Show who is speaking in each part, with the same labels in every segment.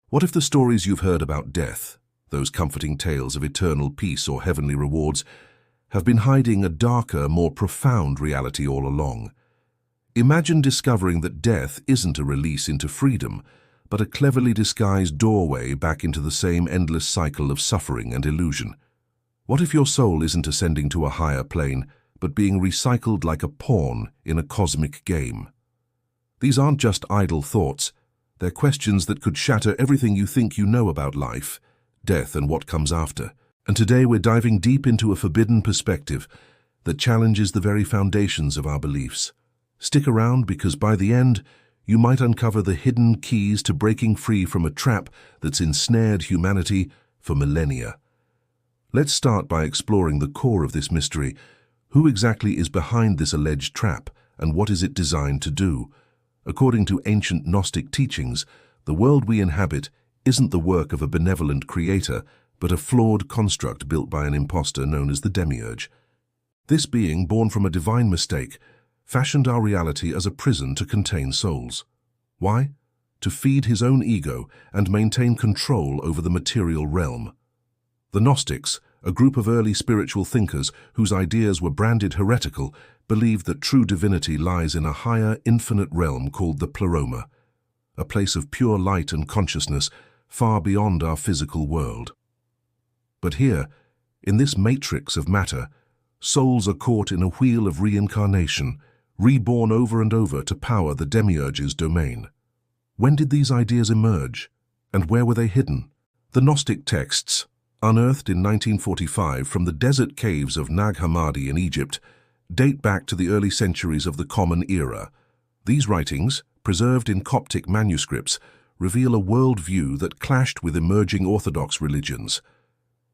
Speaker 1: What if the stories you've heard about death, those comforting tales of eternal peace or heavenly rewards, have been hiding a darker, more profound reality all along? Imagine discovering that death isn't a release into freedom, but a cleverly disguised doorway back into the same endless cycle of suffering and illusion. What if your soul isn't ascending to a higher plane, but being recycled like a pawn in a cosmic game? These aren't just idle thoughts. They're questions that could shatter everything you think you know about life, death, and what comes after. And today we're diving deep into a forbidden perspective that challenges the very foundations of our beliefs. Stick around, because by the end, you might uncover the hidden keys to breaking free from a trap that's ensnared humanity for millennia. Let's start by exploring the core of this mystery. Who exactly is behind this alleged trap, and what is it designed to do? According to ancient Gnostic teachings, the world we inhabit isn't the work of a benevolent creator, but a flawed construct built by an impostor known as the Demiurge. This being, born from a divine mistake, fashioned our reality as a prison to contain souls. Why? To feed his own ego and maintain control over the material realm. The Gnostics, a group of early spiritual thinkers whose ideas were branded heretical, believed that true divinity lies in a higher, infinite realm called the Pleroma, a place of pure light and consciousness far beyond our physical world. But here, in this matrix of matter, souls are caught in a wheel of reincarnation, reborn over and over to power the Demiurge's domain. When did these ideas emerge, and where were they hidden? The Gnostic texts, unearthed in 1945 from the desert caves of Nag Hammadi in Egypt, date back to the early centuries of the Common Era. These writings, preserved in Coptic manuscripts, reveal a worldview that clashed with emerging Orthodox religions.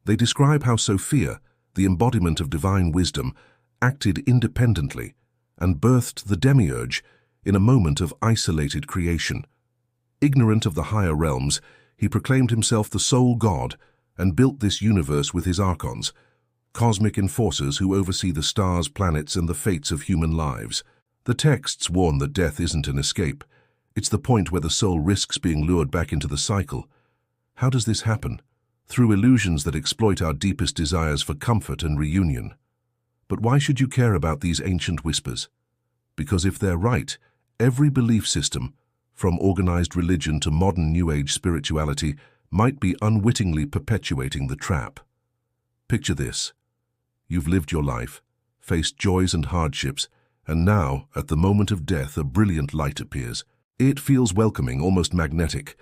Speaker 1: They describe how Sophia, the embodiment of divine wisdom, acted independently and birthed the Demiurge in a moment of isolated creation. Ignorant of the higher realms, he proclaimed himself the sole god and built this universe with his Archons, cosmic enforcers who oversee the stars, planets, and the fates of human lives. The texts warn that death isn't an escape. It's the point where the soul risks being lured back into the cycle. How does this happen? Through illusions that exploit our deepest desires for comfort and reunion. But why should you care about these ancient whispers? Because if they're right, every belief system, from organized religion to modern New Age spirituality, might be unwittingly perpetuating the trap. Picture this. You've lived your life, faced joys and hardships, and now, at the moment of death, a brilliant light appears. It feels welcoming, almost magnetic.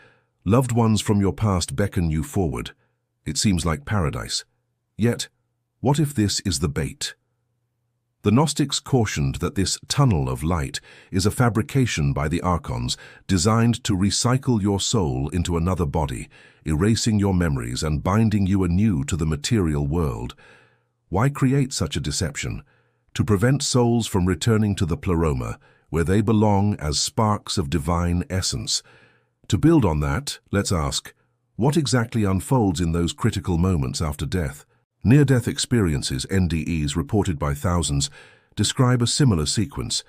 Speaker 1: Loved ones from your past beckon you forward. It seems like paradise. Yet, what if this is the bait? The Gnostics cautioned that this tunnel of light is a fabrication by the Archons designed to recycle your soul into another body, erasing your memories and binding you anew to the material world. Why create such a deception? To prevent souls from returning to the Pleroma, where they belong as sparks of divine essence. To build on that, let's ask, what exactly unfolds in those critical moments after death? Near-death experiences, NDEs, reported by thousands, describe a similar sequence: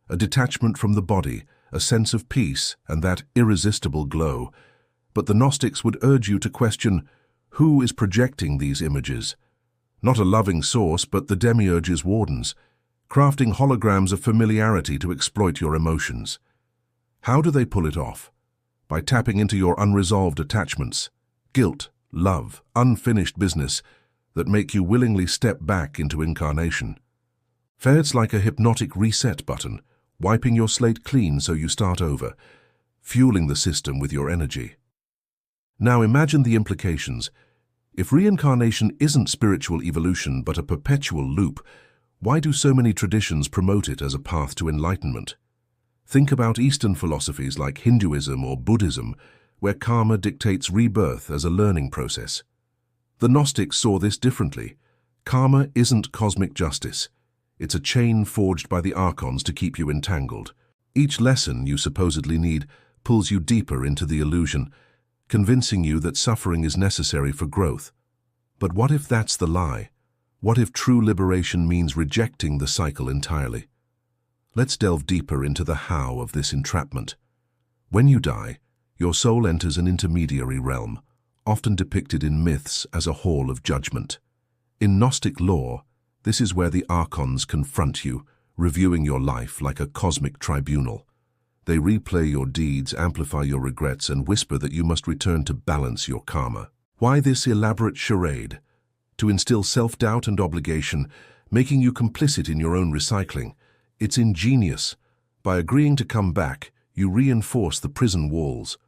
Speaker 1: a detachment from the body, a sense of peace, and that irresistible glow. But the Gnostics would urge you to question, who is projecting these images? Not a loving source, but the Demiurge's wardens, crafting holograms of familiarity to exploit your emotions. How do they pull it off? By tapping into your unresolved attachments, guilt, love, unfinished business, that make you willingly step back into incarnation. It's like a hypnotic reset button, wiping your slate clean so you start over, fueling the system with your energy. Now imagine the implications. If reincarnation isn't spiritual evolution but a perpetual loop, why do so many traditions promote it as a path to enlightenment? Think about Eastern philosophies like Hinduism or Buddhism, where karma dictates rebirth as a learning process. The Gnostics saw this differently. Karma isn't cosmic justice. It's a chain forged by the Archons to keep you entangled. Each lesson you supposedly need pulls you deeper into the illusion, convincing you that suffering is necessary for growth. But what if that's the lie? What if true liberation means rejecting the cycle entirely? Let's delve deeper into the how of this entrapment. When you die, Your soul enters an intermediary realm, often depicted in myths as a hall of judgment. In Gnostic lore, this is where the Archons confront you, reviewing your life like a cosmic tribunal. They replay your deeds, amplify your regrets, and whisper that you must return to balance your karma. Why this elaborate charade? To instill self-doubt and obligation, making you complicit in your own recycling. It's ingenious. By agreeing to come back, you reinforce the prison walls.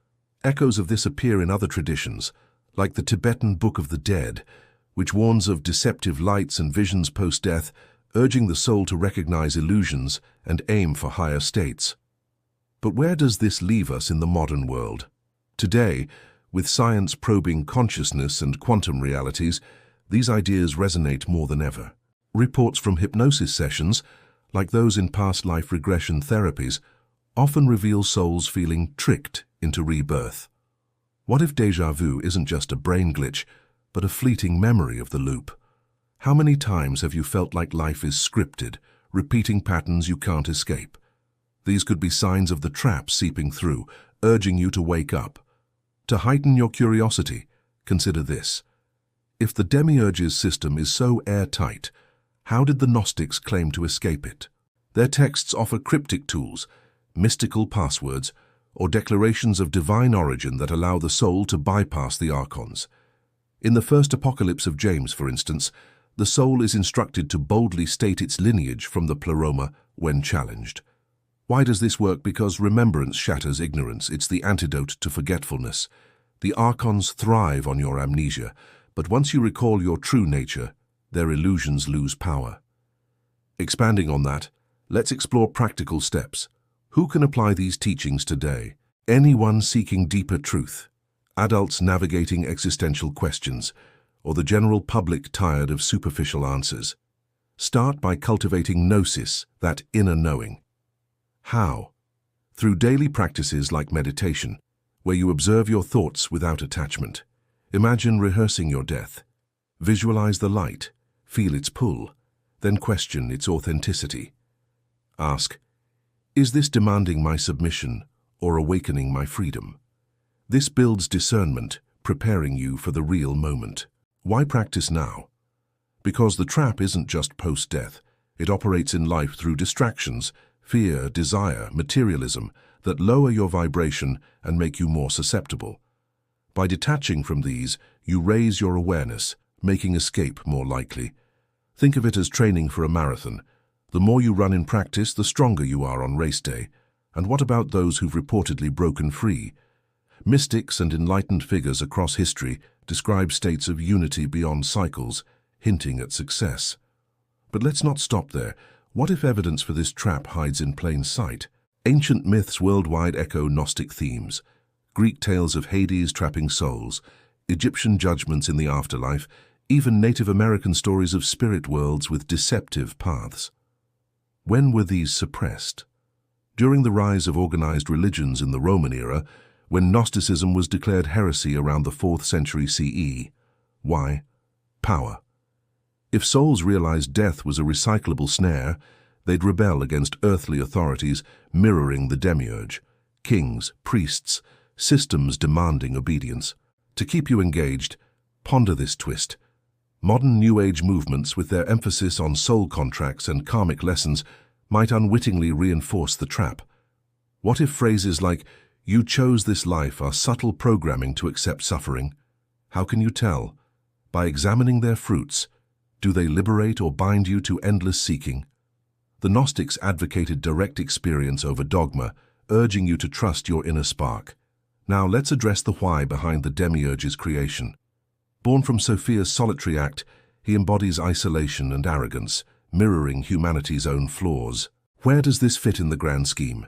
Speaker 1: Echoes of this appear in other traditions, like the Tibetan Book of the Dead, which warns of deceptive lights and visions post-death, urging the soul to recognize illusions and aim for higher states. But where does this leave us in the modern world? Today, with science probing consciousness and quantum realities, these ideas resonate more than ever. Reports from hypnosis sessions, like those in past life regression therapies, often reveal souls feeling tricked into rebirth. What if déjà vu isn't just a brain glitch, but a fleeting memory of the loop? How many times have you felt like life is scripted, repeating patterns you can't escape? These could be signs of the trap seeping through, urging you to wake up. To heighten your curiosity, consider this. If the Demiurge's system is so airtight, how did the Gnostics claim to escape it? Their texts offer cryptic tools, mystical passwords, or declarations of divine origin that allow the soul to bypass the Archons. In the first Apocalypse of James, for instance, the soul is instructed to boldly state its lineage from the Pleroma when challenged. Why does this work? Because remembrance shatters ignorance. It's the antidote to forgetfulness. The Archons thrive on your amnesia, but once you recall your true nature, their illusions lose power. Expanding on that, let's explore practical steps. Who can apply these teachings today? Anyone seeking deeper truth, adults navigating existential questions, or the general public tired of superficial answers. Start by cultivating gnosis, that inner knowing. How? Through daily practices like meditation, where you observe your thoughts without attachment. Imagine rehearsing your death. Visualize the light, feel its pull, then question its authenticity. Ask, is this demanding my submission or awakening my freedom? This builds discernment, preparing you for the real moment. Why practice now? Because the trap isn't just post-death. It operates in life through distractions, fear, desire, materialism that lower your vibration and make you more susceptible. By detaching from these, you raise your awareness, making escape more likely. Think of it as training for a marathon. The more you run in practice, the stronger you are on race day. And what about those who've reportedly broken free? Mystics and enlightened figures across history describe states of unity beyond cycles, hinting at success. But let's not stop there. What if evidence for this trap hides in plain sight? Ancient myths worldwide echo Gnostic themes. Greek tales of Hades trapping souls, Egyptian judgments in the afterlife, even Native American stories of spirit worlds with deceptive paths. When were these suppressed? During the rise of organized religions in the Roman era, when Gnosticism was declared heresy around the 4th century CE. Why? Power. If souls realized death was a recyclable snare, they'd rebel against earthly authorities mirroring the Demiurge, kings, priests, systems demanding obedience. To keep you engaged, ponder this twist. Modern New Age movements, with their emphasis on soul contracts and karmic lessons, might unwittingly reinforce the trap. What if phrases like, "You chose this life," are subtle programming to accept suffering? How can you tell? By examining their fruits. Do they liberate or bind you to endless seeking? The Gnostics advocated direct experience over dogma, urging you to trust your inner spark. Now let's address the why behind the Demiurge's creation. Born from Sophia's solitary act, he embodies isolation and arrogance, mirroring humanity's own flaws. Where does this fit in the grand scheme?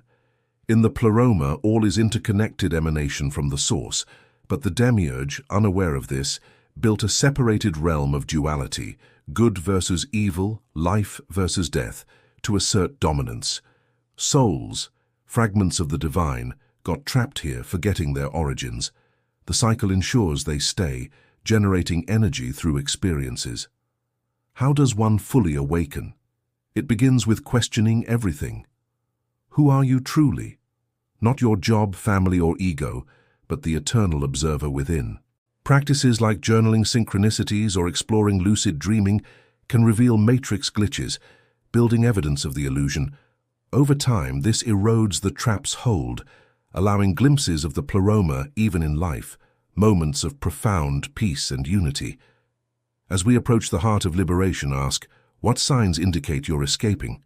Speaker 1: In the Pleroma, all is interconnected emanation from the source, but the Demiurge, unaware of this, built a separated realm of duality, good versus evil, life versus death, to assert dominance. Souls, fragments of the divine, got trapped here, forgetting their origins. The cycle ensures they stay, generating energy through experiences. How does one fully awaken? It begins with questioning everything. Who are you truly? Not your job, family, or ego, but the eternal observer within. Practices like journaling synchronicities or exploring lucid dreaming can reveal matrix glitches, building evidence of the illusion. Over time, this erodes the trap's hold, allowing glimpses of the Pleroma even in life, moments of profound peace and unity. As we approach the heart of liberation, ask, what signs indicate you're escaping?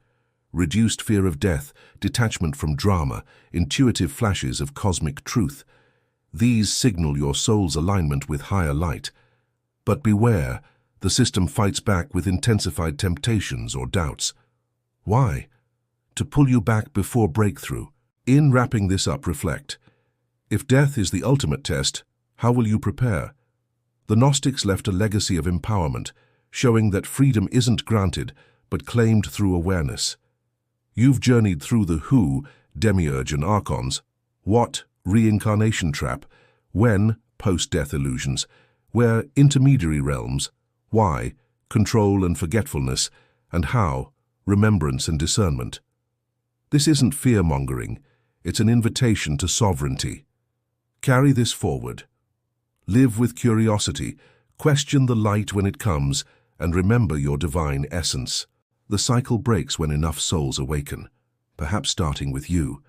Speaker 1: Reduced fear of death, detachment from drama, intuitive flashes of cosmic truth. These signal your soul's alignment with higher light. But beware, the system fights back with intensified temptations or doubts. Why? To pull you back before breakthrough. In wrapping this up, reflect. If death is the ultimate test, how will you prepare? The Gnostics left a legacy of empowerment, showing that freedom isn't granted, but claimed through awareness. You've journeyed through the who, Demiurge and Archons, what, reincarnation trap, when, post-death illusions, where, intermediary realms, why, control and forgetfulness, and how, remembrance and discernment. This isn't fear-mongering, it's an invitation to sovereignty. Carry this forward. Live with curiosity, question the light when it comes, and remember your divine essence. The cycle breaks when enough souls awaken, perhaps starting with you.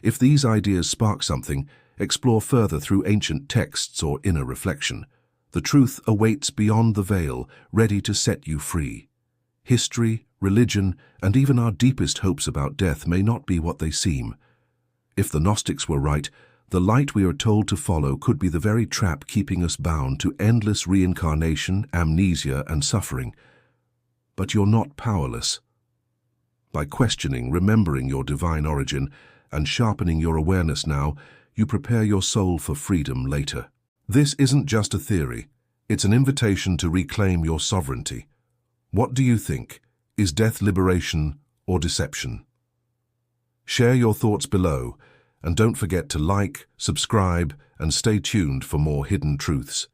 Speaker 1: If these ideas spark something, explore further through ancient texts or inner reflection. The truth awaits beyond the veil, ready to set you free. History, religion, and even our deepest hopes about death may not be what they seem. If the Gnostics were right, the light we are told to follow could be the very trap keeping us bound to endless reincarnation, amnesia, and suffering. But you're not powerless. By questioning, remembering your divine origin, and sharpening your awareness now, you prepare your soul for freedom later. This isn't just a theory, it's an invitation to reclaim your sovereignty. What do you think? Is death liberation or deception? Share your thoughts below, and don't forget to like, subscribe, and stay tuned for more hidden truths.